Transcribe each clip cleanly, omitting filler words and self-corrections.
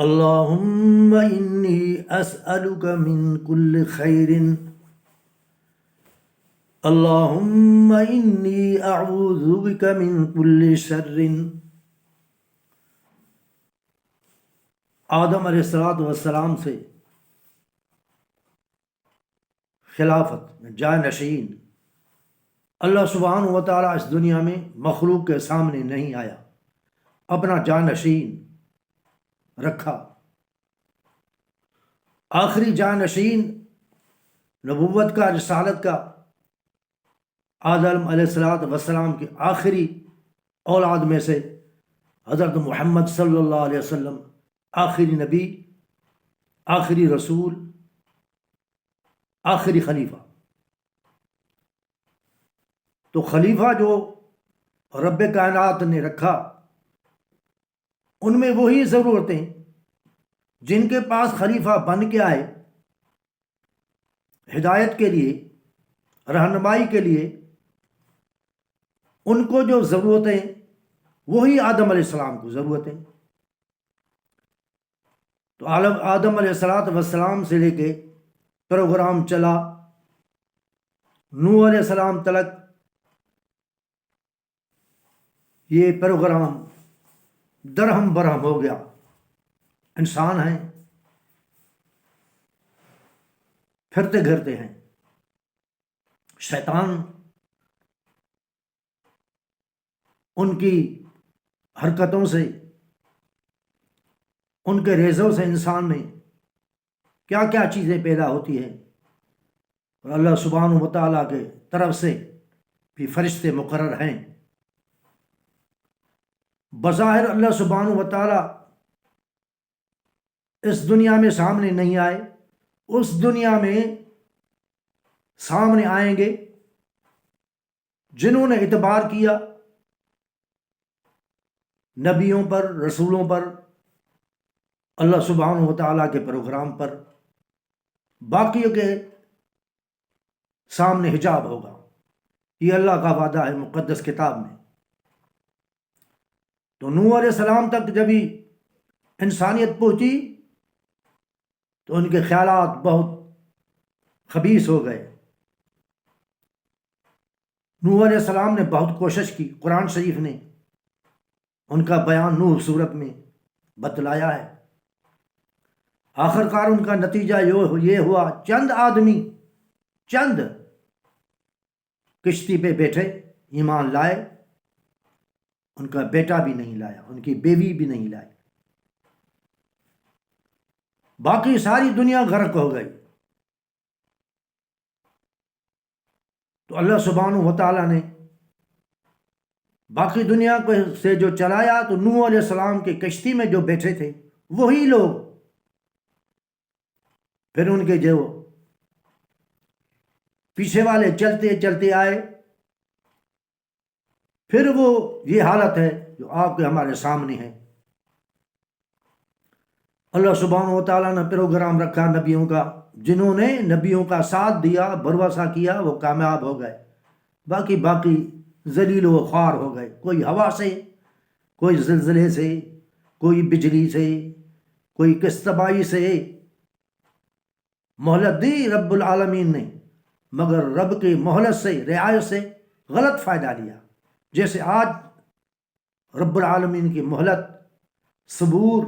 اللهم إني أسألك من كل خير اللهم إني أعوذ بك من كل شر۔ آدم علیہ السلام سے خلافت جانشین اللہ سبحانہ و تعالیٰ اس دنیا میں مخلوق کے سامنے نہیں آیا، اپنا جانشین رکھا۔ آخری جانشین نبوت کا، رسالت کا، آدم علیہ السلام کی آخری اولاد میں سے حضرت محمد صلی اللہ علیہ وسلم آخری نبی، آخری رسول، آخری خلیفہ۔ تو خلیفہ جو رب کائنات نے رکھا، ان میں وہی ضرورتیں جن کے پاس خلیفہ بن کے آئے ہدایت کے لیے، رہنمائی کے لیے، ان کو جو ضرورتیں وہی آدم علیہ السلام کو ضرورتیں۔ تو آدم علیہ السلام سے لے کے پروگرام چلا نوح علیہ السلام تلک، یہ پروگرام درہم برہم ہو گیا۔ انسان ہیں، پھرتے گھرتے ہیں، شیطان ان کی حرکتوں سے، ان کے ریزوں سے انسان میں کیا کیا چیزیں پیدا ہوتی ہیں، اور اللہ سبحانہ و تعالیٰ کے طرف سے بھی فرشتے مقرر ہیں۔ بظاہر اللہ سبحانہ و تعالیٰ اس دنیا میں سامنے نہیں آئے، اس دنیا میں سامنے آئیں گے جنہوں نے اعتبار کیا نبیوں پر، رسولوں پر، اللہ سبحانہ و تعالیٰ کے پروگرام پر۔ باقیوں کے سامنے حجاب ہوگا، یہ اللہ کا وعدہ ہے مقدس کتاب میں۔ تو نوح علیہ السلام تک جب ہی انسانیت پہنچی تو ان کے خیالات بہت خبیث ہو گئے۔ نوح علیہ السلام نے بہت کوشش کی، قرآن شریف نے ان کا بیان نوح سورت میں بتلایا ہے۔ آخر کار ان کا نتیجہ یہ ہوا، چند آدمی، چند کشتی پہ بیٹھے، ایمان لائے، ان کا بیٹا بھی نہیں لایا، ان کی بیوی بھی نہیں لائی، باقی ساری دنیا غرق ہو گئی۔ تو اللہ سبحانہ و تعالیٰ نے باقی دنیا کو سے جو چلایا، تو نوح علیہ السلام کی کشتی میں جو بیٹھے تھے وہی لوگ پھر ان کے جو پیچھے والے چلتے چلتے آئے، پھر وہ یہ حالت ہے جو آپ کے ہمارے سامنے ہے۔ اللہ سبحانہ و تعالیٰ نے پروگرام رکھا نبیوں کا، جنہوں نے نبیوں کا ساتھ دیا، بھروسہ کیا، وہ کامیاب ہو گئے۔ باقی ذلیل و خوار ہو گئے، کوئی ہوا سے، کوئی زلزلے سے، کوئی بجلی سے، کوئی کس تباہی سے۔ مہلت دی رب العالمین نے، مگر رب کی مہلت سے، رعایت سے غلط فائدہ لیا۔ جیسے آج رب العالمین کی مہلت، صبور،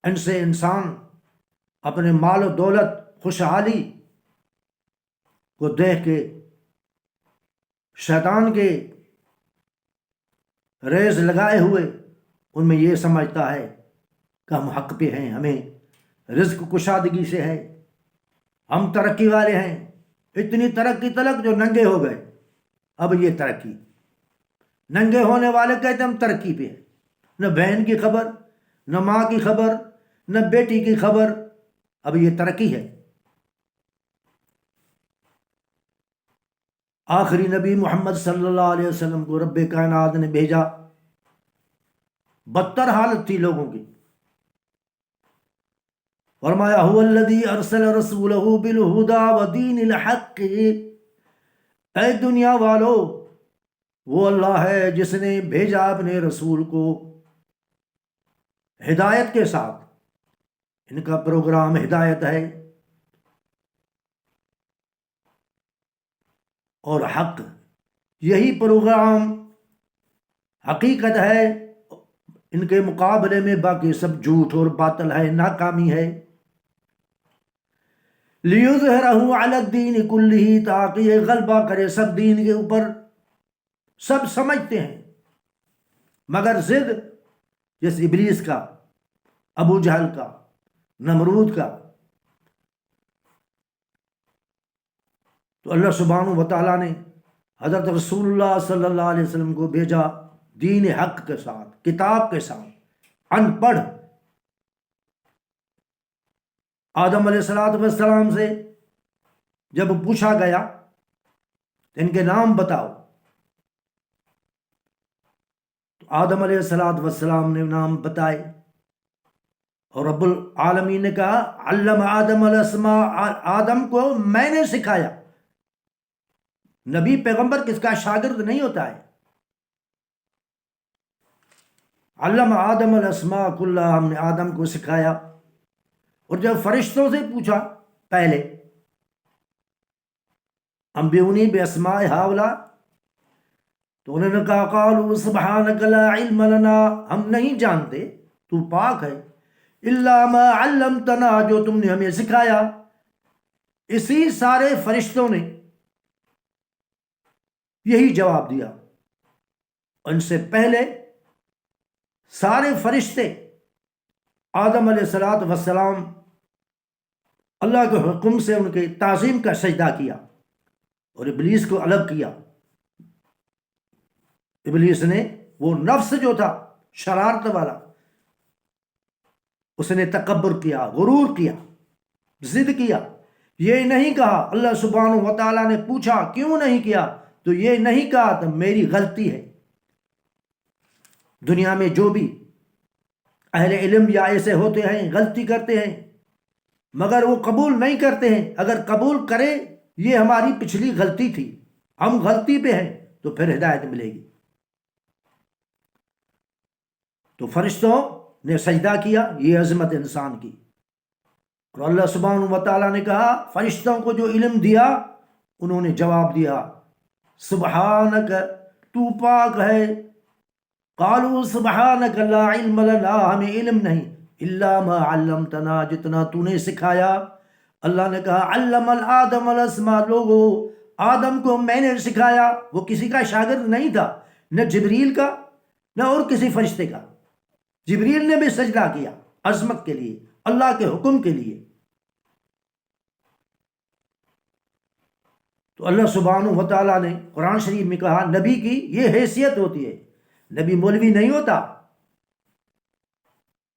ان سے انسان اپنے مال و دولت، خوشحالی کو دیکھ کے شیطان کے ریز لگائے ہوئے ان میں یہ سمجھتا ہے کہ ہم حق پہ ہیں، ہمیں رزق کشادگی سے ہے، ہم ترقی والے ہیں۔ اتنی ترقی تلک جو ننگے ہو گئے۔ اب یہ ترقی، ننگے ہونے والے کہتے ہم ترقی پہ ہیں، نہ بہن کی خبر، نہ ماں کی خبر، نہ بیٹی کی خبر، اب یہ ترقی ہے۔ آخری نبی محمد صلی اللہ علیہ وسلم کو رب کائنات نے بھیجا، بدتر حالت تھی لوگوں کی۔ فرمایا هو الذی ارسل رسولہ بالہدی ودین الحق، اے دنیا والو، وہ اللہ ہے جس نے بھیجا اپنے رسول کو ہدایت کے ساتھ ان کا پروگرام ہدایت ہے اور حق، یہی پروگرام حقیقت ہے، ان کے مقابلے میں باقی سب جھوٹ اور باطل ہے، ناکامی ہے۔ لِيُظْهِرَهُ عَلَى الدِّينِ كُلِّهِ، تاکہ یہ غلبہ کرے سب دین کے اوپر۔ سب سمجھتے ہیں مگر ضد، جس ابلیس کا، ابو جہل کا، نمرود کا۔ تو اللہ سبحانہ و تعالیٰ نے حضرت رسول اللہ صلی اللہ علیہ وسلم کو بھیجا دین حق کے ساتھ، کتاب کے ساتھ۔ ان پڑھ آدم علیہ السلام سے جب پوچھا گیا ان کے نام بتاؤ، تو آدم علیہ السلام نے نام بتائے، اور رب العالمین نے کہا علم آدم الاسماء، آدم کو میں نے سکھایا۔ نبی پیغمبر کس کا شاگرد نہیں ہوتا ہے۔ علم آدم الاسماء کلها، ہم نے آدم کو سکھایا۔ اور جب فرشتوں سے پوچھا پہلے انبئونی باسماء ہؤلاء، تو انہوں نے کہا قالوا سبحانک لا علم لنا، ہم نہیں جانتے، تو پاک ہے، الا ما علمتنا، جو تم نے ہمیں سکھایا۔ اسی سارے فرشتوں نے یہی جواب دیا۔ ان سے پہلے سارے فرشتے آدم علیہ السلام اللہ کے حکم سے ان کے تعظیم کا سجدہ کیا اور ابلیس کو الگ کیا۔ ابلیس نے، وہ نفس جو تھا شرارت والا، اس نے تکبر کیا، غرور کیا، ضد کیا۔ یہ نہیں کہا، اللہ سبحانہ و تعالیٰ نے پوچھا کیوں نہیں کیا، تو یہ نہیں کہا تو میری غلطی ہے۔ دنیا میں جو بھی اہل علم یا ایسے ہوتے ہیں غلطی کرتے ہیں مگر وہ قبول نہیں کرتے ہیں۔ اگر قبول کرے یہ ہماری پچھلی غلطی تھی، ہم غلطی پہ ہیں، تو پھر ہدایت ملے گی۔ تو فرشتوں نے سجدہ کیا، یہ عظمت انسان کی۔ اور اللہ سبحانہ و تعالیٰ نے کہا فرشتوں کو جو علم دیا، انہوں نے جواب دیا سبحانک، تو پاک ہے۔ قالوا سبحانک لا علم لنا، ہمیں علم نہیں، الا ما علمتنا، جتنا تو نے سکھایا۔ اللہ نے کہا علم آدم الاسماء، لوگو آدم کو میں نے سکھایا۔ وہ کسی کا شاگرد نہیں تھا، نہ جبریل کا نہ اور کسی فرشتے کا۔ جبریل نے بھی سجدہ کیا عظمت کے لیے، اللہ کے حکم کے لیے۔ تو اللہ سبحانہ و تعالیٰ نے قرآن شریف میں کہا نبی کی یہ حیثیت ہوتی ہے، نبی مولوی نہیں ہوتا،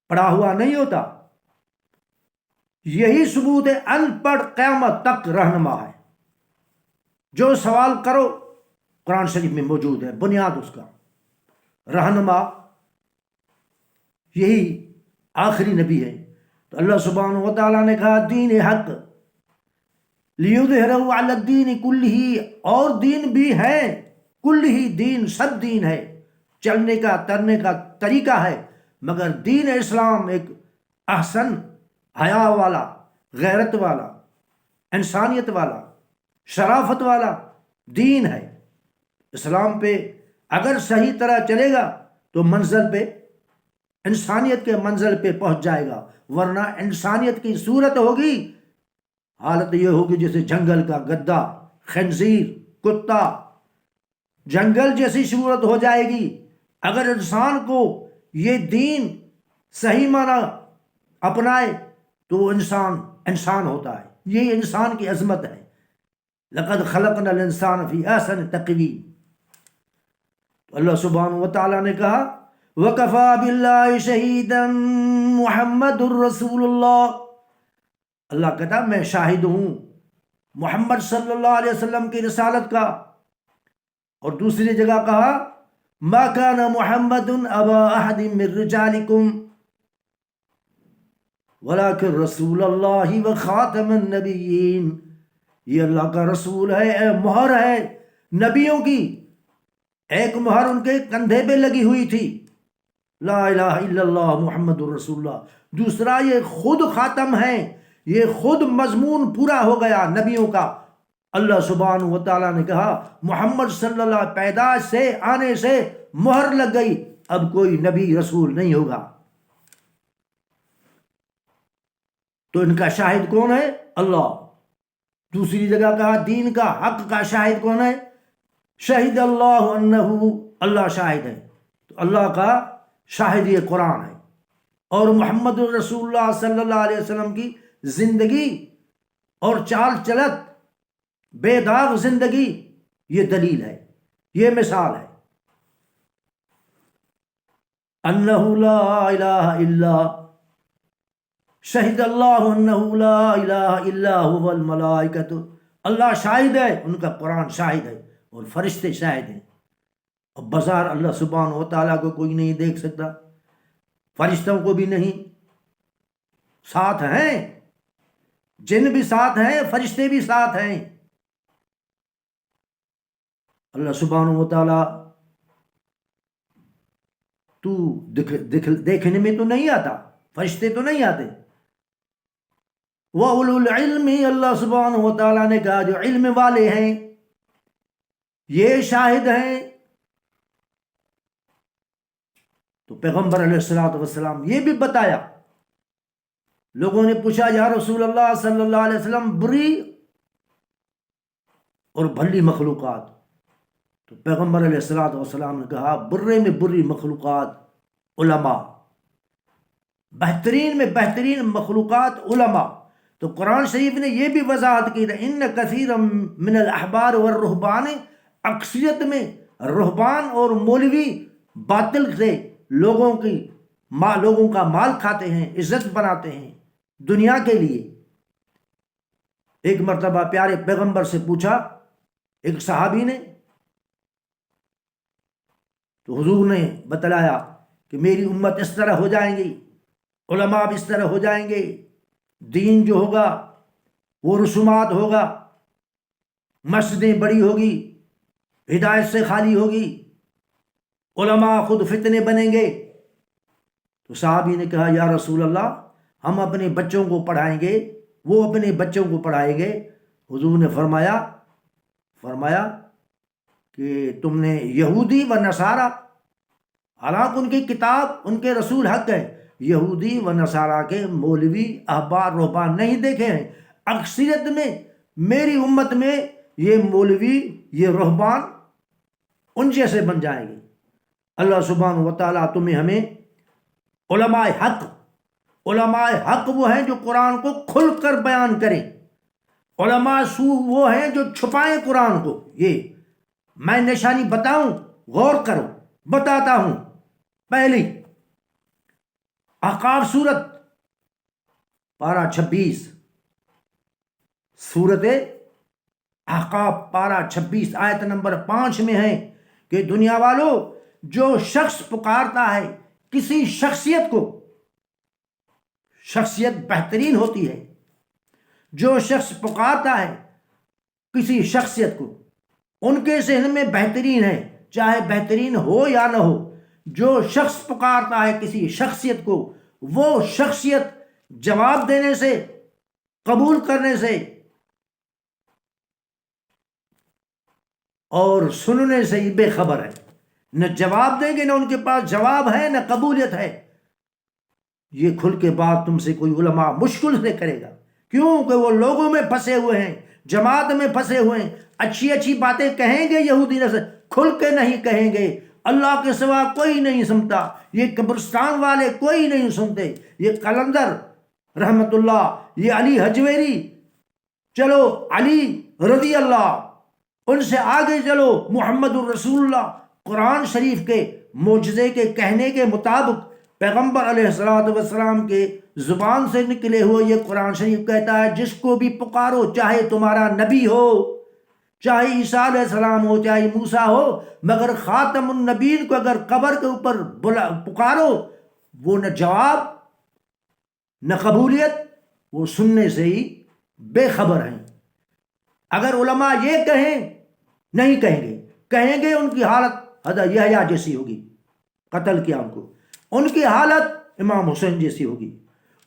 پڑھا ہوا نہیں ہوتا۔ یہی ثبوت ہے، ان پڑھ قیامت تک رہنما ہے۔ جو سوال کرو قرآن شریف میں موجود ہے، بنیاد اس کا رہنما یہی آخری نبی ہے۔ تو اللہ سبحانہ و تعالیٰ نے کہا دین حق لیظہرہ علی الدین کلہ، اور دین بھی ہے، کلہ دین، سب دین ہے، چلنے کا ترنے کا طریقہ ہے، مگر دین اسلام ایک احسن، حیا والا، غیرت والا، انسانیت والا، شرافت والا دین ہے۔ اسلام پہ اگر صحیح طرح چلے گا تو منزل پہ، انسانیت کے منزل پہ پہنچ جائے گا، ورنہ انسانیت کی صورت ہوگی، حالت یہ ہوگی جیسے جنگل کا گدا، خنزیر، کتا، جنگل جیسی صورت ہو جائے گی۔ اگر انسان کو یہ دین صحیح معنی اپنائے تو وہ انسان ہوتا ہے، یہ انسان کی عظمت ہے۔ لقد خلقنا الانسان فی احسن تقویم۔ تو اللہ سبحانہ و تعالیٰ نے کہا وَكَفَى بِاللَّهِ شَهِيدًا مُحَمَّدٌ رَسُولُ اللَّهِ، اللہ کہتا میں شاہد ہوں محمد صلی اللہ علیہ وسلم کی رسالت کا۔ اور دوسری جگہ کہا مَا كَانَ مُحَمَّدٌ أَبَا أَحَدٍ مِّن رِّجَالِكُمْ وَلَٰكِن رَّسُولَ اللَّهِ وَخَاتَمَ النَّبِيِّينَ، یہ اللہ کا رسول ہے، مہر ہے نبیوں کی، ایک مہر ان کے کندھے پہ لگی ہوئی تھی، لا الہ الا اللہ محمد الرسول اللہ. دوسرا یہ خود خاتم ہے، یہ خود مضمون پورا ہو گیا نبیوں کا. اللہ سبحانہ و تعالیٰ نے کہا محمد صلی اللہ علیہ پیدائش سے آنے سے مہر لگ گئی، اب کوئی نبی رسول نہیں ہوگا. تو ان کا شاہد کون ہے؟ اللہ. دوسری جگہ کہا دین کا حق کا شاہد کون ہے؟ شہید اللہ انہ، اللہ شاہد ہے. تو اللہ کا شاہد یہ قرآن ہے، اور محمد رسول اللہ صلی اللہ علیہ وسلم کی زندگی اور چال چلت، بے داغ زندگی، یہ دلیل ہے، یہ مثال ہے. انہ لا الہ الا، شہید اللہ انہ لا الہ الا هو والملائکۃ، اللہ شاہد ہے، ان کا قرآن شاہد ہے، اور فرشتے شاہد ہیں. اب بظاہر اللہ سبحانہ و تعالیٰ کو کوئی نہیں دیکھ سکتا، فرشتوں کو بھی نہیں، ساتھ ہیں، جن بھی ساتھ ہیں، فرشتے بھی ساتھ ہیں. اللہ سبحانہ و تعالیٰ تو دیکھنے میں تو نہیں آتا، فرشتے تو نہیں آتے. وَأُولُو الْعِلْمِ، اللہ سبحانہ و تعالیٰ نے کہا جو علم والے ہیں یہ شاہد ہیں. تو پیغمبر علیہ السلام یہ بھی بتایا. لوگوں نے پوچھا یا رسول اللہ صلی اللہ علیہ وسلم بری اور بھلی مخلوقات، تو پیغمبر علیہ السلام نے کہا برے میں بری مخلوقات علماء، بہترین میں بہترین مخلوقات علماء. تو قرآن شریف نے یہ بھی وضاحت کی ہے ان کثیر من الاحبار والرہبان، اکثریت میں رہبان اور مولوی باطل سے لوگوں کا مال کھاتے ہیں، عزت بناتے ہیں دنیا کے لیے. ایک مرتبہ پیارے پیغمبر سے پوچھا ایک صحابی نے، تو حضور نے بتلایا کہ میری امت اس طرح ہو جائیں گی، علماء بھی اس طرح ہو جائیں گے، دین جو ہوگا وہ رسومات ہوگا، مسجدیں بڑی ہوگی، ہدایت سے خالی ہوگی، علماء خود فتنے بنیں گے. تو صحابی نے کہا یا رسول اللہ ہم اپنے بچوں کو پڑھائیں گے، وہ اپنے بچوں کو پڑھائیں گے. حضور نے فرمایا کہ تم نے یہودی و نصارہ، حالانکہ ان کی کتاب ان کے رسول حق ہے، یہودی و نصارہ کے مولوی احبار رہبان نہیں دیکھے ہیں. اکثریت میں میری امت میں یہ مولوی یہ رہبان ان جیسے بن جائیں گے. اللہ سبحانہ و تعالیٰ ہمیں علماء حق وہ ہیں جو قرآن کو کھل کر بیان کریں، علماء سو وہ ہیں جو چھپائیں قرآن کو. یہ میں نشانی بتاؤں، غور کرو، بتاتا ہوں. پہلی احقاف سورت پارہ 26، سورت احقاف پارہ 26 آیت نمبر 5 میں ہے کہ دنیا والوں جو شخص پکارتا ہے کسی شخصیت کو، شخصیت بہترین ہوتی ہے، جو شخص پکارتا ہے کسی شخصیت کو ان کے ذہن میں بہترین ہے، چاہے بہترین ہو یا نہ ہو. جو شخص پکارتا ہے کسی شخصیت کو، وہ شخصیت جواب دینے سے، قبول کرنے سے اور سننے سے ہی بے خبر ہے. نہ جواب دیں گے، نہ ان کے پاس جواب ہے، نہ قبولیت ہے. یہ کھل کے بات تم سے کوئی علماء مشکل سے کرے گا، کیونکہ وہ لوگوں میں پھنسے ہوئے ہیں، جماعت میں پھنسے ہوئے ہیں. اچھی باتیں کہیں گے یہودی نسل، کھل کے نہیں کہیں گے. اللہ کے سوا کوئی نہیں سنتا، یہ قبرستان والے کوئی نہیں سنتے، یہ قلندر رحمت اللہ، یہ علی حجویری، چلو علی رضی اللہ، ان سے آگے چلو محمد الرسول اللہ. قرآن شریف کے معجزے کے کہنے کے مطابق پیغمبر علیہ السلام کے زبان سے نکلے ہوئے یہ قرآن شریف کہتا ہے جس کو بھی پکارو، چاہے تمہارا نبی ہو، چاہے عیسیٰ علیہ السلام ہو، چاہے موسیٰ ہو، مگر خاتم النبیین کو اگر قبر کے اوپر پکارو، وہ نہ جواب نہ قبولیت، وہ سننے سے ہی بے خبر ہیں. اگر علماء یہ کہیں نہیں کہیں گے، کہیں گے ان کی حالت حضرت یحییٰ جیسی ہوگی، قتل کیا ان کو. ان کی حالت امام حسین جیسی ہوگی،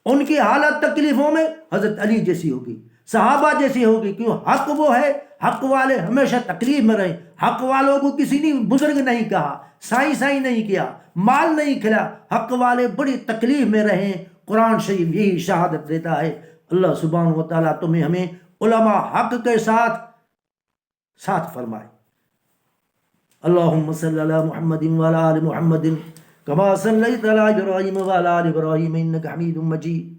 ان کی حالت تکلیفوں میں حضرت علی جیسی ہوگی، صحابہ جیسی ہوگی، کیوں حق وہ ہے، حق والے ہمیشہ تکلیف میں رہے، حق والوں کو کسی نے بزرگ نہیں کہا، سائیں نہیں کیا، مال نہیں کھلا، حق والے بڑی تکلیف میں رہیں۔ قرآن شریف یہی شہادت دیتا ہے۔ اللہ سبحانہ و تعالیٰ تمہیں ہمیں علماء حق کے ساتھ فرمائے۔ اللہم صلی علی محمد وعلی آل محمد کما صلیت علی ابراہیم وعلی آل ابراہیم انک حمید مجید۔